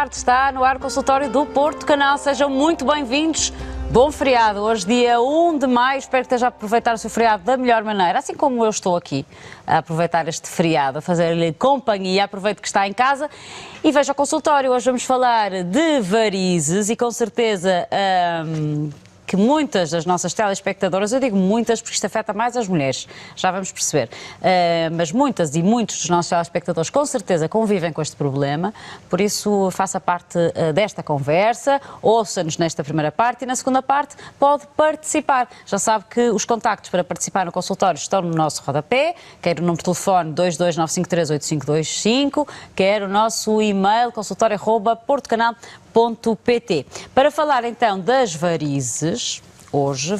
tarde, está no ar o consultório do Porto Canal, sejam muito bem-vindos. Bom feriado, hoje dia 1 de maio, espero que esteja a aproveitar o seu feriado da melhor maneira, assim como eu estou aqui a aproveitar este feriado, a fazer-lhe companhia, aproveito que está em casa e veja o consultório. Hoje vamos falar de varizes e com certeza que muitas das nossas telespectadoras, eu digo muitas porque isto afeta mais as mulheres, já vamos perceber, mas muitas e muitos dos nossos telespectadores com certeza convivem com este problema, por isso faça parte desta conversa, ouça-nos nesta primeira parte e na segunda parte pode participar. Já sabe que os contactos para participar no consultório estão no nosso rodapé, quer o número de telefone 229538525, quer o nosso e-mail consultório@portocanal.pt. Para falar então das varizes, hoje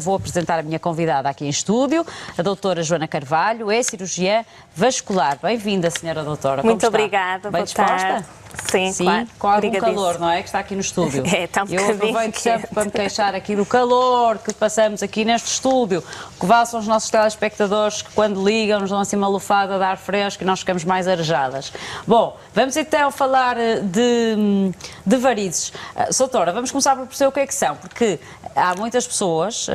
vou apresentar a minha convidada aqui em estúdio, a doutora Joana Carvalho, é cirurgiã vascular. Bem-vinda, senhora doutora. Muito obrigada, bem disposta? Tarde. Sim, claro. Com algum calor, não é? Que está aqui no estúdio. É, está um Eu aproveito sempre para me queixar aqui do calor que passamos aqui neste estúdio. Que valsam os nossos telespectadores que quando ligam nos dão assim uma lufada de ar fresco e nós ficamos mais arejadas. Bom, vamos então falar de varizes. Doutora, vamos começar por perceber o que é que são, porque há muitas pessoas,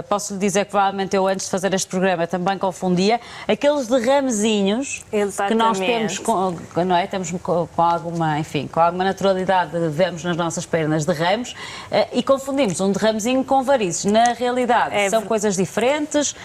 posso lhe dizer que provavelmente eu antes de fazer este programa também confundia, aqueles derramezinhos que nós temos, não é? Temos com alguma naturalidade, vemos nas nossas pernas derrames e confundimos um derramezinho com varizes. Na realidade, são coisas diferentes.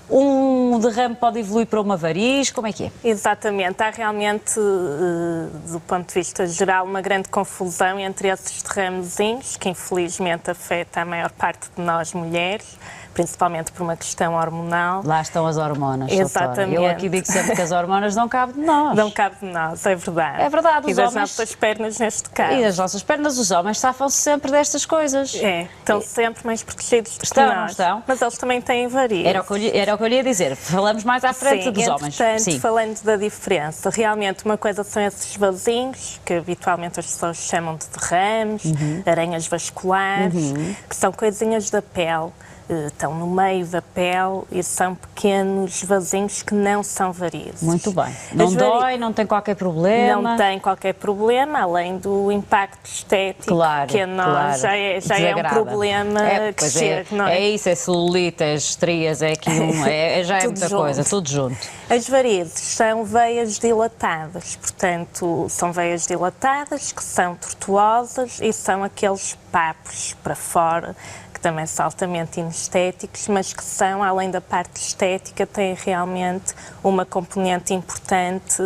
Um derrame pode evoluir para uma variz, como é que é? Exatamente, há realmente, do ponto de vista geral, uma grande confusão entre esses derramezinhos, que infelizmente afeta a maior parte de nós mulheres, principalmente por uma questão hormonal. Lá estão as hormonas, exatamente. Doutora. Eu aqui digo sempre que as hormonas não cabem de nós. Não cabe de nós, é verdade. É verdade, os homens... E das nossas pernas, neste caso. E das nossas pernas, os homens safam-se sempre destas coisas. É, estão sempre mais protegidos do que nós. Não estão? Mas eles também têm varizes. Era o que eu lhe ia dizer. Falamos mais à frente dos homens. Sim, falando da diferença, realmente uma coisa são esses vasinhos, que habitualmente as pessoas chamam de derrames, aranhas vasculares, que são coisinhas da pele. Estão no meio da pele e são pequenos vasinhos que não são varizes. Muito bem. Não dói, não tem qualquer problema? Não tem qualquer problema, além do impacto estético, que a nós já é um problema que chega, não é? É isso, é celulite, é estrias, é aqui já é muita coisa, tudo junto. As varizes são veias dilatadas, portanto, são veias dilatadas que são tortuosas e são aqueles papos para fora, também são altamente inestéticos, mas que são, além da parte estética, têm realmente uma componente importante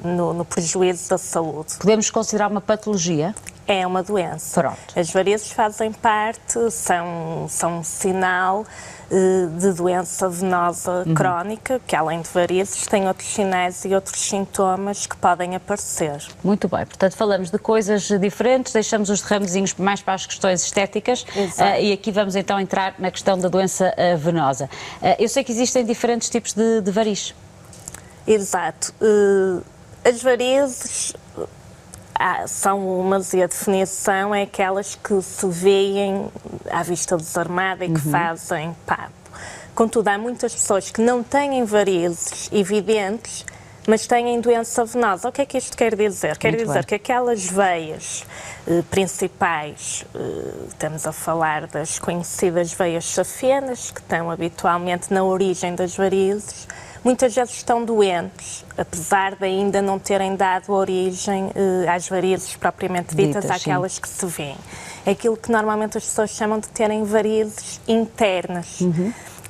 no prejuízo da saúde. Podemos considerar uma patologia? É uma doença. Pronto. As varizes fazem parte, são um sinal de doença venosa crónica, que além de varizes tem outros sinais e outros sintomas que podem aparecer. Muito bem, portanto falamos de coisas diferentes, deixamos os derramezinhos mais para as questões estéticas e aqui vamos então entrar na questão da doença venosa. Eu sei que existem diferentes tipos de variz. Exato. As varizes são umas e a definição é aquelas que se veem à vista desarmada e que fazem papo. Contudo, há muitas pessoas que não têm varizes evidentes, mas têm doença venosa. O que é que isto quer dizer? Quer dizer que aquelas veias principais, estamos a falar das conhecidas veias safenas, que estão habitualmente na origem das varizes, muitas vezes estão doentes, apesar de ainda não terem dado origem às varizes propriamente ditas, àquelas que se vêem. É aquilo que normalmente as pessoas chamam de terem varizes internas.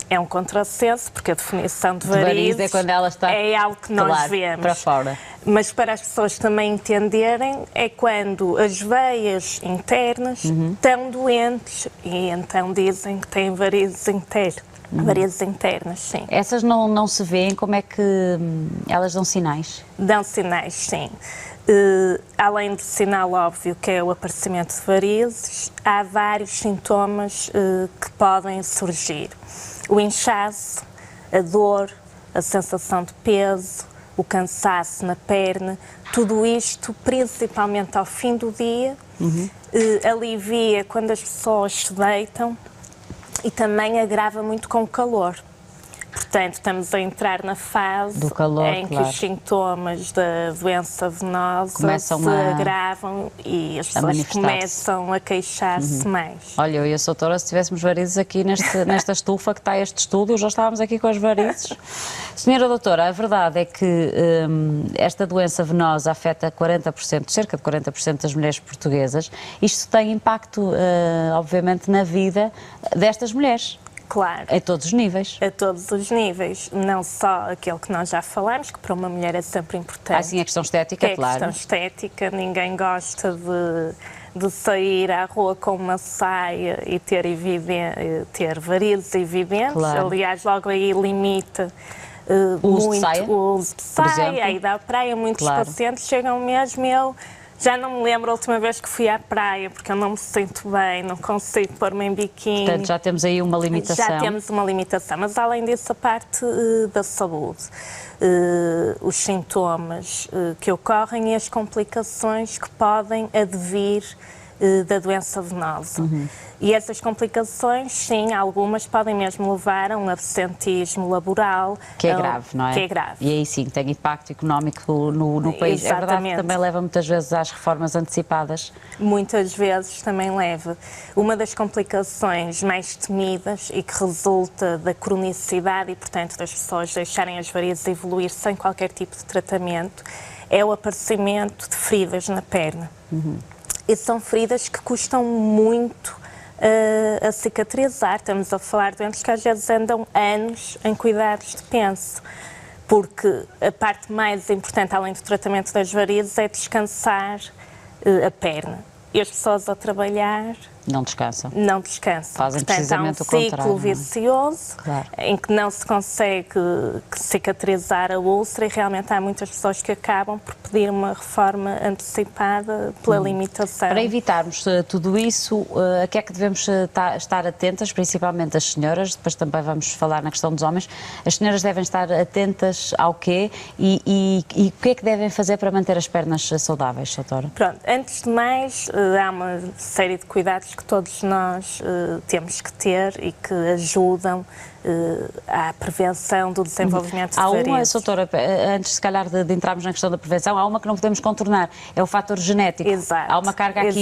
É um contrassenso, porque a definição de varizes é quando ela está algo que nós vemos. Para fora. Mas para as pessoas também entenderem, é quando as veias internas estão doentes e então dizem que têm varizes internas. Varizes internas, sim. Essas não se veem, como é que elas dão sinais? Dão sinais, sim. Além do sinal óbvio que é o aparecimento de varizes, há vários sintomas que podem surgir. O inchaço, a dor, a sensação de peso, o cansaço na perna, tudo isto principalmente ao fim do dia, alivia quando as pessoas se deitam e também agrava muito com o calor. Portanto, estamos a entrar na fase do calor, em que os sintomas da doença venosa começam se agravam e as pessoas começam a queixar-se mais. Olha, eu e a doutora, se tivéssemos varizes aqui nesta estufa que está este estúdio, já estávamos aqui com as varizes. Senhora doutora, a verdade é que esta doença venosa afeta 40%, cerca de 40% das mulheres portuguesas. Isto tem impacto, obviamente, na vida destas mulheres. Claro. A todos os níveis. A todos os níveis. Não só aquele que nós já falamos, que para uma mulher é sempre importante. Sim, a questão estética, que claro. A questão estética, ninguém gosta de sair à rua com uma saia e ter varizes evidentes. Claro. Aliás, logo aí limita o uso muito de saia, o uso de saia. A ida à praia, muitos pacientes chegam mesmo, já não me lembro a última vez que fui à praia, porque eu não me sinto bem, não consigo pôr-me em biquíni. Portanto, já temos aí uma limitação. Já temos uma limitação, mas além disso, a parte da saúde, os sintomas que ocorrem e as complicações que podem advir da doença venosa. E essas complicações, sim, algumas podem mesmo levar a um absentismo laboral. Que é grave, não é? Que é grave. E aí sim, tem impacto económico no país. Exatamente. É verdade que também leva muitas vezes às reformas antecipadas. Muitas vezes também leva. Uma das complicações mais temidas e que resulta da cronicidade e, portanto, das pessoas deixarem as varizes evoluir sem qualquer tipo de tratamento é o aparecimento de feridas na perna. E são feridas que custam muito a cicatrizar. Estamos a falar de doentes que às vezes andam anos em cuidados de penso, porque a parte mais importante, além do tratamento das varizes, é descansar a perna. E as pessoas a trabalhar não descansam. Não descansam. Fazem Portanto, precisamente o há um ciclo contrário, vicioso, claro, em que não se consegue cicatrizar a úlcera e realmente há muitas pessoas que acabam por pedir uma reforma antecipada pela limitação. Para evitarmos tudo isso, a que é que devemos estar atentas, principalmente as senhoras, depois também vamos falar na questão dos homens, as senhoras devem estar atentas ao quê e o que é que devem fazer para manter as pernas saudáveis, doutora? Pronto, antes de mais, há uma série de cuidados que todos nós temos que ter e que ajudam à prevenção do desenvolvimento de varizes. Há uma, doutora, antes se calhar de entrarmos na questão da prevenção, há uma que não podemos contornar, é o fator genético. Exato. Há uma carga aqui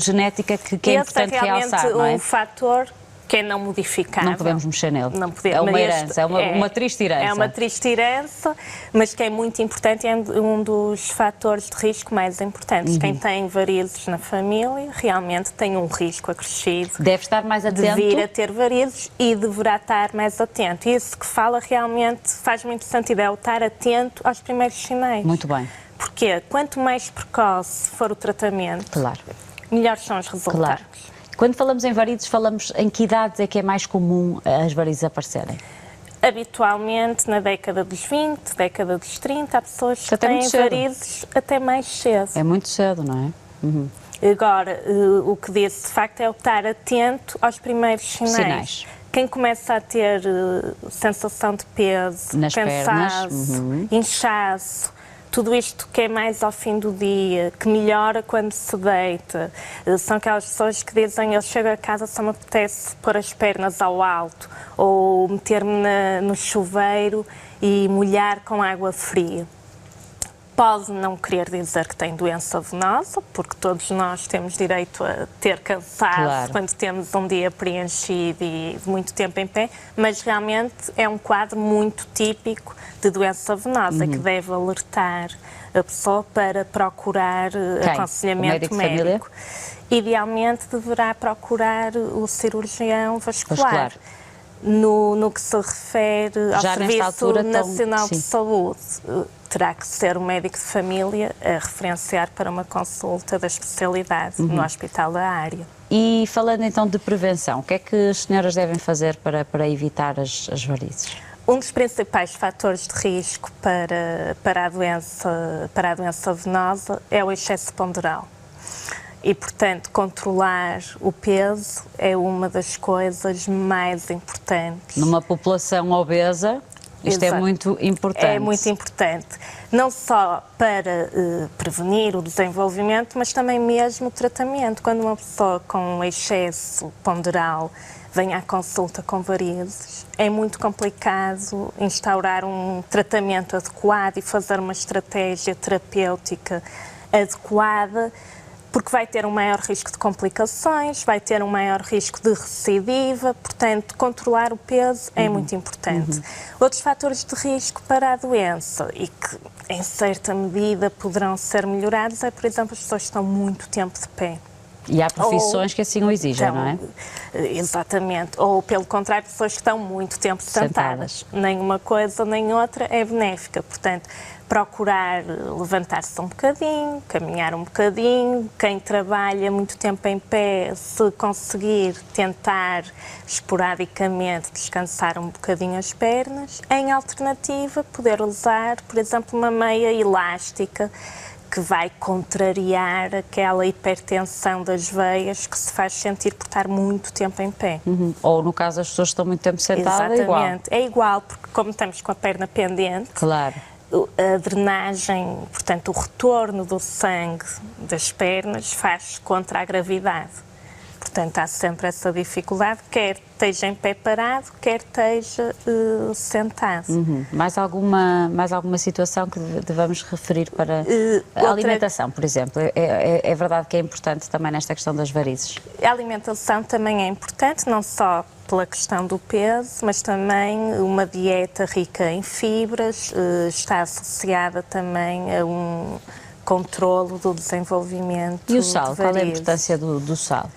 genética que é importante realçar, não é? Um fator que é não modificável. Não podemos mexer nele. Não podemos, é uma herança, é uma triste herança. É uma triste herança, mas que é muito importante e é um dos fatores de risco mais importantes. Quem tem varizes na família realmente tem um risco acrescido. Deve estar mais atento. De vir a ter varizes e deverá estar mais atento. E isso que fala realmente faz muito sentido, é o estar atento aos primeiros sinais. Muito bem. Porque quanto mais precoce for o tratamento, claro, melhores são os resultados. Claro. Quando falamos em varizes, falamos em que idades é que é mais comum as varizes aparecerem? Habitualmente, na década dos 20, década dos 30, há pessoas que têm varizes até mais cedo. É muito cedo, não é? Agora, o que disse, de facto, é o estar atento aos primeiros sinais. Quem começa a ter sensação de peso, nas cansaço, inchaço, tudo isto que é mais ao fim do dia, que melhora quando se deita, são aquelas pessoas que dizem: eu chego a casa, só me apetece pôr as pernas ao alto ou meter-me no chuveiro e molhar com água fria. Pode não querer dizer que tem doença venosa, porque todos nós temos direito a ter cansaço quando temos um dia preenchido e de muito tempo em pé, mas realmente é um quadro muito típico de doença venosa que deve alertar a pessoa para procurar aconselhamento médico. Idealmente deverá procurar o cirurgião vascular. No que se refere ao Serviço Nacional de Saúde, terá que ser o médico de família a referenciar para uma consulta da especialidade no hospital da área. E falando então de prevenção, o que é que as senhoras devem fazer para evitar as varizes? Um dos principais fatores de risco para a doença venosa é o excesso ponderal. E, portanto, controlar o peso é uma das coisas mais importantes. Numa população obesa? Isto é muito importante. É muito importante, não só para prevenir o desenvolvimento, mas também mesmo o tratamento. Quando uma pessoa com um excesso ponderal vem à consulta com varizes, é muito complicado instaurar um tratamento adequado e fazer uma estratégia terapêutica adequada, porque vai ter um maior risco de complicações, vai ter um maior risco de recidiva, portanto, controlar o peso é muito importante. Outros fatores de risco para a doença e que, em certa medida, poderão ser melhorados é, por exemplo, as pessoas que estão muito tempo de pé. E há profissões que assim o exigem, então, não é? Exatamente. Ou, pelo contrário, pessoas que estão muito tempo sentadas. Nem uma coisa nem outra é benéfica. Portanto, procurar levantar-se um bocadinho, caminhar um bocadinho. Quem trabalha muito tempo em pé, se conseguir tentar esporadicamente descansar um bocadinho as pernas. Em alternativa, poder usar, por exemplo, uma meia elástica, que vai contrariar aquela hipertensão das veias que se faz sentir por estar muito tempo em pé. Ou, no caso, as pessoas que estão muito tempo sentadas, Exatamente. É igual, porque como estamos com a perna pendente, claro, a drenagem, portanto, o retorno do sangue das pernas faz contra a gravidade. Portanto, há sempre essa dificuldade, quer esteja em pé parado, quer esteja sentado. Mais alguma situação que devamos referir para a alimentação, por exemplo? É verdade que é importante também nesta questão das varizes? A alimentação também é importante, não só pela questão do peso, mas também uma dieta rica em fibras, está associada também a um controlo do desenvolvimento. E o sal? Qual é a importância do sal?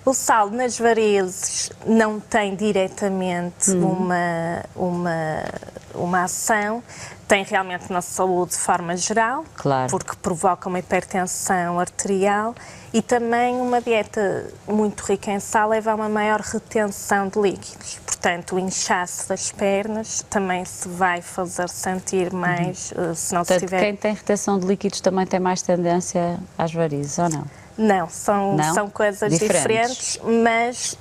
O sal nas varizes não tem diretamente uma ação, tem realmente na saúde de forma geral, claro, porque provoca uma hipertensão arterial e também uma dieta muito rica em sal leva a uma maior retenção de líquidos. Portanto, o inchaço das pernas também se vai fazer sentir mais se não se tiver... Quem tem retenção de líquidos também tem mais tendência às varizes, ou não? Não, são coisas diferentes, mas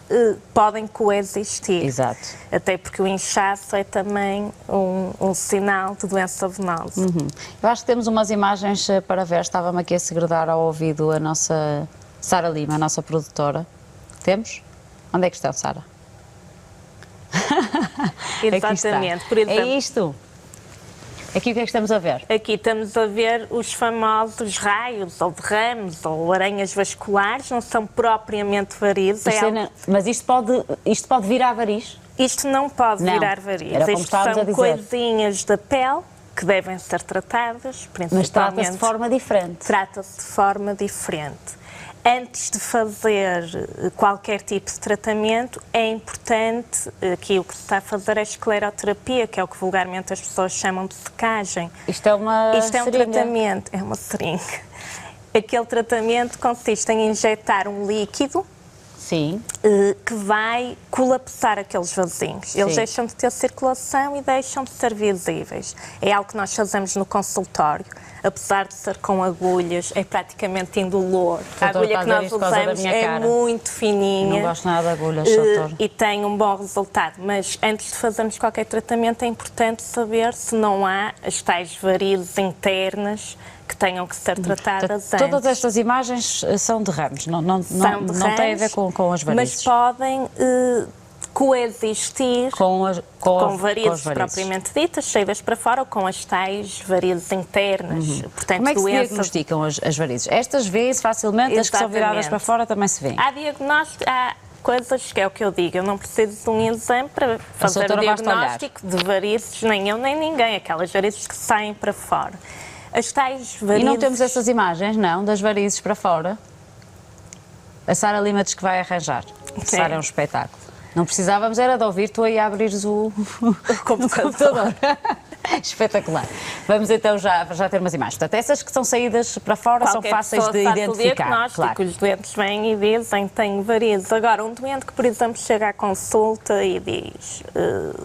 podem coexistir. Exato. Até porque o inchaço é também um sinal de doença venosa. Eu acho que temos umas imagens para ver. Estava-me aqui a segredar ao ouvido a nossa Sara Lima, a nossa produtora. Temos? Onde é que estão, Sara? Exatamente. Por exemplo, é isto? Aqui o que é que estamos a ver? Aqui estamos a ver os famosos raios, ou derrames, ou aranhas vasculares, não são propriamente varizes. Mas isto pode virar variz? Isto não pode virar variz. Isto são coisinhas da pele que devem ser tratadas, principalmente. Mas trata-se de forma diferente. Trata-se de forma diferente. Antes de fazer qualquer tipo de tratamento, é importante, aqui o que se está a fazer é escleroterapia, que é o que vulgarmente as pessoas chamam de secagem. Isto é um tratamento, é uma seringa. Aquele tratamento consiste em injetar um líquido. Sim. Que vai colapsar aqueles vasinhos. Eles deixam de ter circulação e deixam de ser visíveis. É algo que nós fazemos no consultório. Apesar de ser com agulhas, é praticamente indolor. A agulha que nós usamos é muito fininha. Não gosto nada de agulhas, doutor. E tem um bom resultado. Mas antes de fazermos qualquer tratamento, é importante saber se não há as tais varizes internas que tenham que ser tratadas antes. Todas estas imagens são derrames, não tem a ver com as varizes. Mas podem coexistir com varizes propriamente ditas, saídas para fora, ou com as tais varizes internas. Portanto, como é que se diagnosticam as varizes? Estas vê-se facilmente, as que são viradas para fora também se vêem? Há coisas que é o que eu digo, eu não preciso de um exame para fazer o diagnóstico de varizes, nem eu nem ninguém, aquelas varizes que saem para fora. As tais varizes... E não temos essas imagens, não, das varizes para fora? A Sara Lima diz que vai arranjar. Sara é um espetáculo. Não precisávamos era de ouvir tu aí a abrires o computador. Espetacular. Vamos então já ter umas imagens. Portanto, essas que são saídas para fora são fáceis de identificar. Claro. Os doentes vêm e dizem que têm varizes. Agora, um doente que, por exemplo, chega à consulta e diz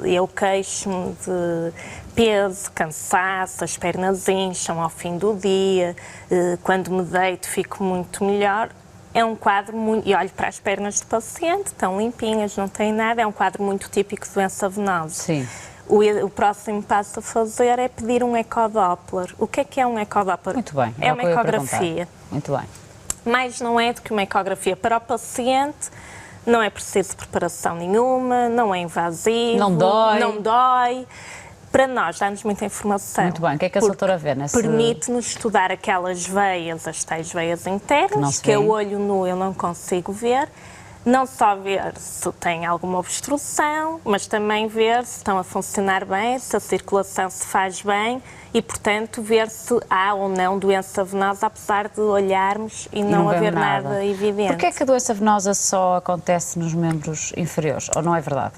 eu queixo-me de peso, cansaço, as pernas incham ao fim do dia, quando me deito fico muito melhor. É um quadro muito... E olho para as pernas do paciente, estão limpinhas, não têm nada. É um quadro muito típico de doença venosa. Sim. o próximo passo a fazer é pedir um ecodoppler. O que é um ecodoppler? Muito bem. É uma ecografia. Muito bem. Mas não é do que uma ecografia. Para o paciente não é preciso preparação nenhuma, não é invasivo, não dói. Para nós, dá-nos muita informação. Muito bem. O que é que a doutora vê nesse... Permite-nos estudar aquelas veias, as tais veias internas, que a olho nu eu não consigo ver. Não só ver se tem alguma obstrução, mas também ver se estão a funcionar bem, se a circulação se faz bem e, portanto, ver se há ou não doença venosa, apesar de olharmos e não haver nada evidente. Porquê é que a doença venosa só acontece nos membros inferiores, ou não é verdade?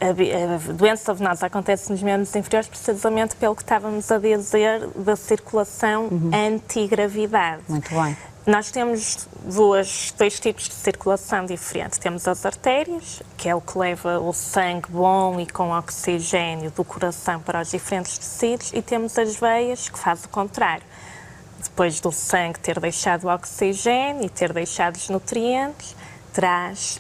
A doença venosa acontece nos membros inferiores precisamente pelo que estávamos a dizer da circulação anti-gravidade. Muito bem. Nós temos dois tipos de circulação diferentes. Temos as artérias, que é o que leva o sangue bom e com oxigênio do coração para os diferentes tecidos, e temos as veias, que faz o contrário. Depois do sangue ter deixado o oxigênio e ter deixado os nutrientes, traz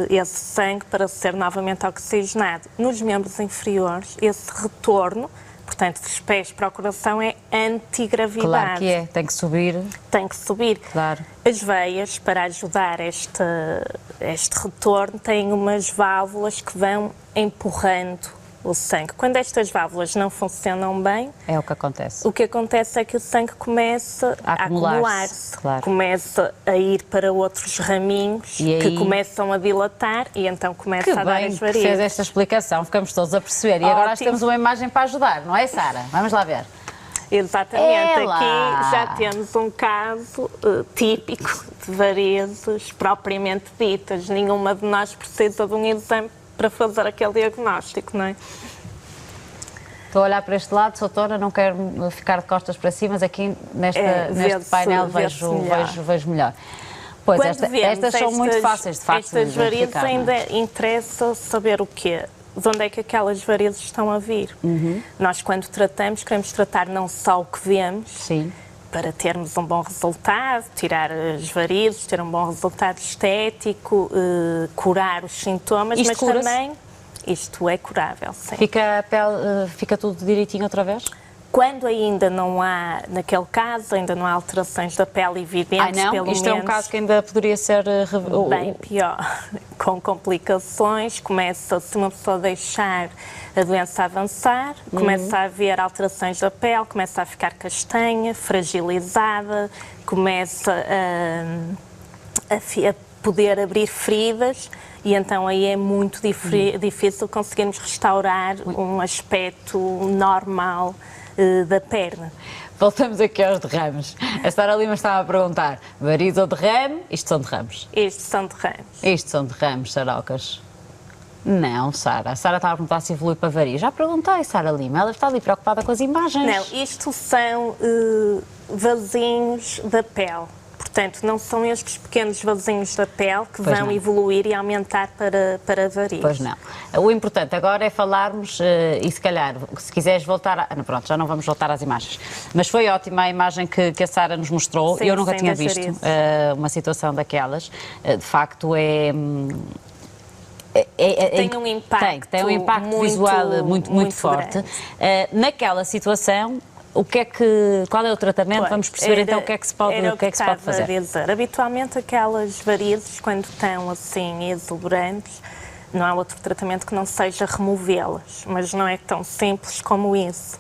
esse sangue para ser novamente oxigenado. Nos membros inferiores, esse retorno, portanto, dos pés para o coração, é antigravidade. Claro que é, tem que subir. Tem que subir. Claro. As veias, para ajudar este retorno, têm umas válvulas que vão empurrando o sangue. Quando estas válvulas não funcionam bem... É o que acontece. O que acontece é que o sangue começa a acumular-se. Claro. Começa a ir para outros raminhos que começam a dilatar e então começa a dar as varizes. Que fez esta explicação, ficamos todos a perceber. E agora temos uma imagem para ajudar, não é, Sara? Vamos lá ver. Exatamente. Aqui já temos um caso típico de varizes propriamente ditas. Nenhuma de nós precisa de um exame para fazer aquele diagnóstico, não é? Estou a olhar para este lado, doutora, não quero ficar de costas para cima, mas aqui neste painel vejo melhor. Pois, estas são muito fáceis, de facto. Estas varizes ainda interessa saber o quê? De onde é que aquelas varizes estão a vir? Nós, quando tratamos, queremos tratar não só o que vemos, sim, para termos um bom resultado, tirar as varizes, ter um bom resultado estético, curar os sintomas, mas também isto é curável, sim. Fica tudo direitinho outra vez? Quando ainda não há, naquele caso, ainda não há alterações da pele evidentes, não? pelo Isto menos... é um caso que ainda poderia ser... Bem pior, com complicações, se uma pessoa deixar a doença avançar, começa a haver alterações da pele, começa a ficar castanha, fragilizada, começa a poder abrir feridas e então aí é muito difícil conseguirmos restaurar um aspecto normal da perna. Voltamos aqui aos derrames. A Sara Lima estava a perguntar, variz ou derrame? Isto são derrames. Estes são derrames. Isto são derrames, Sarocas. Não, Sara. A Sara estava a perguntar se evolui para variz. Já perguntei, Sara Lima. Ela está ali preocupada com as imagens. Não, isto são vasinhos da pele. Portanto, não são estes pequenos vasinhos da pele que vão evoluir e aumentar para varizes. Pois não. O importante agora é falarmos, e se calhar, se quiseres voltar... Pronto, já não vamos voltar às imagens. Mas foi ótima a imagem que a Sara nos mostrou. Sim, eu nunca tinha visto uma situação daquelas. De facto, tem um impacto, tem um impacto visual muito forte. Naquela situação... Qual é o tratamento? Pois, vamos perceber então o que é que se pode fazer. A dizer. Habitualmente aquelas varizes, quando estão assim exuberantes, não há outro tratamento que não seja removê-las, mas não é tão simples como isso.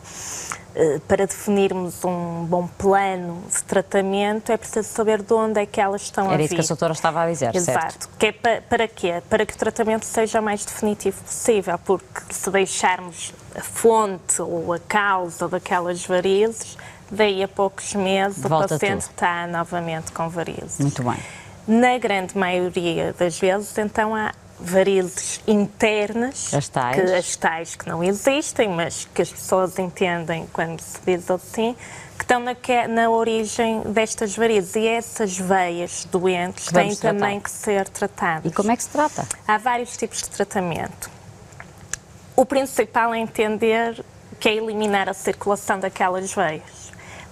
Para definirmos um bom plano de tratamento é preciso saber de onde é que elas estão a vir. Era isso que a doutora estava a dizer, Exato. Certo. Que é para quê? Para que o tratamento seja o mais definitivo possível, porque se deixarmos a fonte ou a causa daquelas varizes, daí a poucos meses o paciente está novamente com varizes. Muito bem. Na grande maioria das vezes, então, há varizes internas, as tais que não existem, mas que as pessoas entendem quando se diz assim, que estão na origem destas varizes. E essas veias doentes têm também que ser tratadas. E como é que se trata? Há vários tipos de tratamento. O principal é entender que é eliminar a circulação daquelas veias.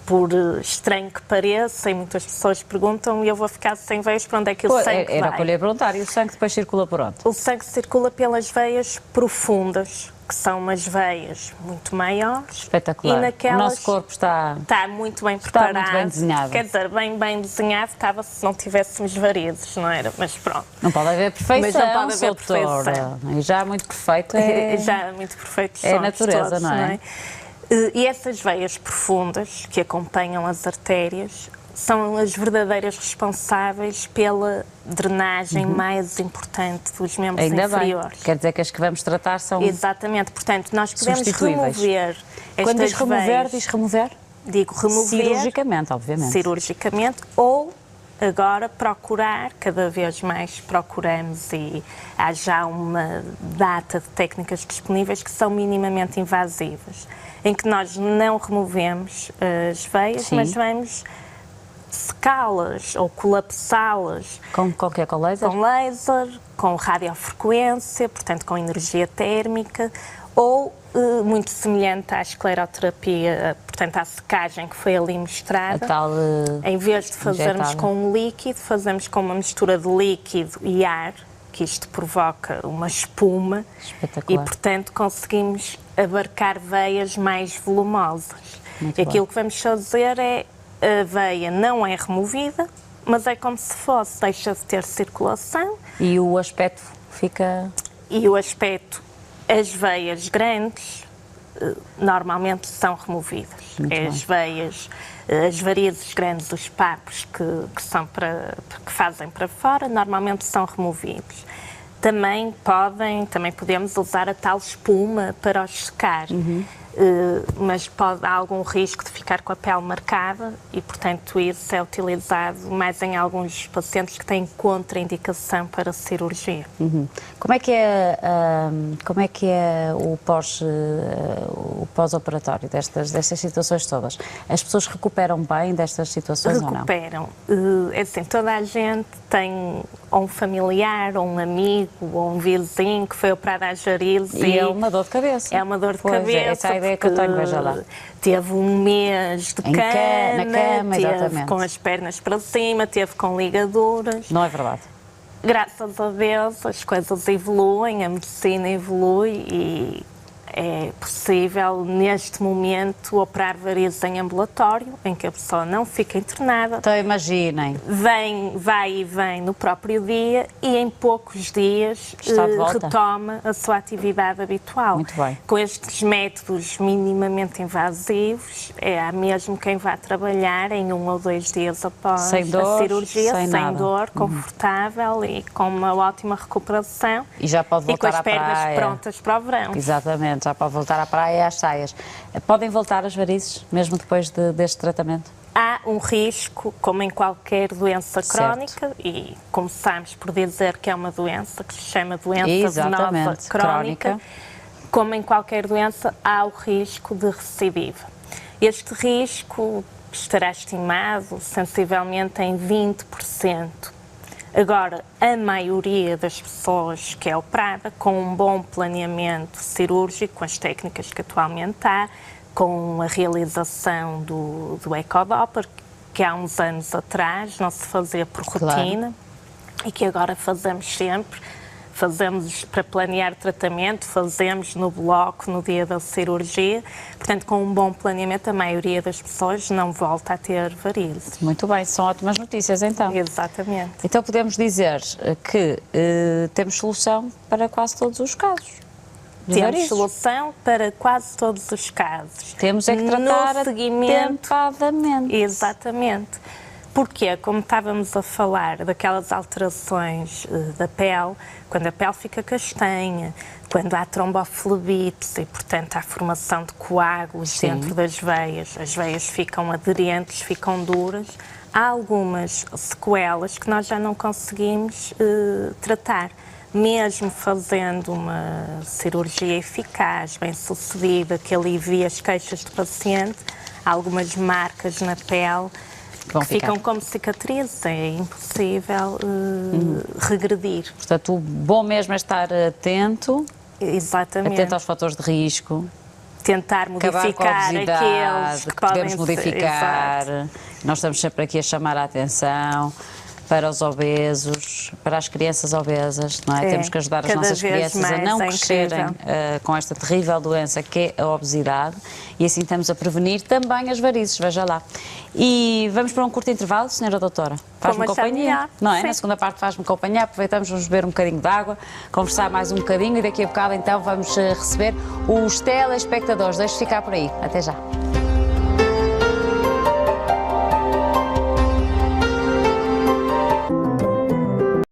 Por estranho que pareça, e muitas pessoas perguntam, e eu vou ficar sem veias, para onde é que o sangue vai? Era o que eu lhe ia perguntar, e o sangue depois circula por onde? O sangue circula pelas veias profundas que são umas veias muito maiores. Espetacular. E naquelas, o nosso corpo está muito bem preparado. Está muito bem desenhado. Quer dizer, bem desenhado estava se não tivéssemos varizes, não era? Mas pronto. Não pode haver perfeição, Mas não pode haver doutora. perfeição. E já muito perfeito é... Já muito perfeito é a natureza, todos, não é? E essas veias profundas que acompanham as artérias são as verdadeiras responsáveis pela drenagem mais importante dos membros Ainda inferiores. bem. Quer dizer que as que vamos tratar são Exatamente. Portanto, nós podemos remover estas Quando diz remover, veias, diz remover? digo remover Cirurgicamente, obviamente. Cirurgicamente, ou agora procurar, cada vez mais procuramos e há já uma data de técnicas disponíveis que são minimamente invasivas, em que nós não removemos as veias, Sim. mas vamos secá-las ou colapsá-las. Com que é? Com laser? Com laser, com radiofrequência, portanto com energia térmica, ou muito semelhante à escleroterapia, portanto à secagem que foi ali mostrada. A tal, em vez de fazermos injetada. com um líquido, fazemos com uma mistura de líquido e ar, que isto provoca uma espuma. Espetacular. E, portanto, conseguimos abarcar veias mais volumosas. Muito E aquilo bem. que vamos fazer é, a veia não é removida, mas é como se fosse, deixa de ter circulação. E o aspecto fica... E o aspecto, as veias grandes normalmente são removidas. Muito bem. As veias, as varizes grandes, os papos que fazem para fora, normalmente são removidos. Também podemos usar a tal espuma para os secar. Mas há algum risco de ficar com a pele marcada e, portanto, isso é utilizado mais em alguns pacientes que têm contraindicação para a cirurgia. Como é que é o pós-operatório destas situações todas? As pessoas recuperam bem destas situações ou não? Recuperam. É assim, toda a gente tem ou um familiar, ou um amigo, ou um vizinho que foi operado às varizes E é uma dor de cabeça. É uma dor de Pois, cabeça. essa é a ideia que eu tenho, veja lá. Teve um mês de Na cama, teve exatamente. com as pernas para cima, teve com ligaduras. Não é verdade? Graças a Deus as coisas evoluem, a medicina evolui e é possível, neste momento, operar varizes em ambulatório, em que a pessoa não fica internada. Então imaginem. Vai e vem no próprio dia e em poucos dias Está de volta. retoma a sua atividade habitual. Muito bem. Com estes métodos minimamente invasivos, há mesmo quem vá trabalhar em 1 ou 2 dias após Sem dor, a cirurgia, sem nada. dor, confortável e com uma ótima recuperação. E já pode E com voltar as à pernas praia. prontas para o verão. Exatamente, já pode voltar à praia e às saias. Podem voltar as varizes, mesmo depois deste tratamento? Há um risco, como em qualquer doença Certo. crónica, e começamos por dizer que é uma doença que se chama doença Exatamente, venosa crónica, crónica. como em qualquer doença, há o risco de recidiva. Este risco estará estimado sensivelmente em 20%. Agora, a maioria das pessoas que é operada, com um bom planeamento cirúrgico, com as técnicas que atualmente há, com a realização do ecodoppler, que há uns anos atrás não se fazia por rotina, e que agora fazemos sempre. Fazemos para planear tratamento, fazemos no bloco, no dia da cirurgia. Portanto, com um bom planeamento, a maioria das pessoas não volta a ter varizes. Muito bem, são ótimas notícias então. Exatamente. Então podemos dizer que temos solução para quase todos os casos. de Temos varizes. solução para quase todos os casos. Temos é que tratar no seguimento. atempadamente. Exatamente. Porque, como estávamos a falar daquelas alterações da pele, quando a pele fica castanha, quando há tromboflebites e, portanto, há formação de coágulos Sim. dentro das veias, as veias ficam aderentes, ficam duras, há algumas sequelas que nós já não conseguimos tratar. Mesmo fazendo uma cirurgia eficaz, bem-sucedida, que alivia as queixas do paciente, há algumas marcas na pele Vão que ficam ficar. como cicatrizes, é impossível regredir. Portanto, o bom mesmo é estar atento, Exatamente. atento aos fatores de risco, Tentar acabar com a modificar obesidade, aqueles que podem podemos modificar. Exato. Nós estamos sempre aqui a chamar a atenção para os obesos, para as crianças obesas, não é? Temos que ajudar as cada nossas vez crianças a mais, não é crescerem incrível. com esta terrível doença que é a obesidade, e assim estamos a prevenir também as varizes, veja lá. E vamos para um curto intervalo, senhora doutora? Faz-me Como achar companhia, melhor. não é? Sim. Na segunda parte faz-me companhia, aproveitamos, vamos beber um bocadinho de água, conversar mais um bocadinho e daqui a bocado então vamos receber os telespectadores. Deixe ficar por aí. Até já.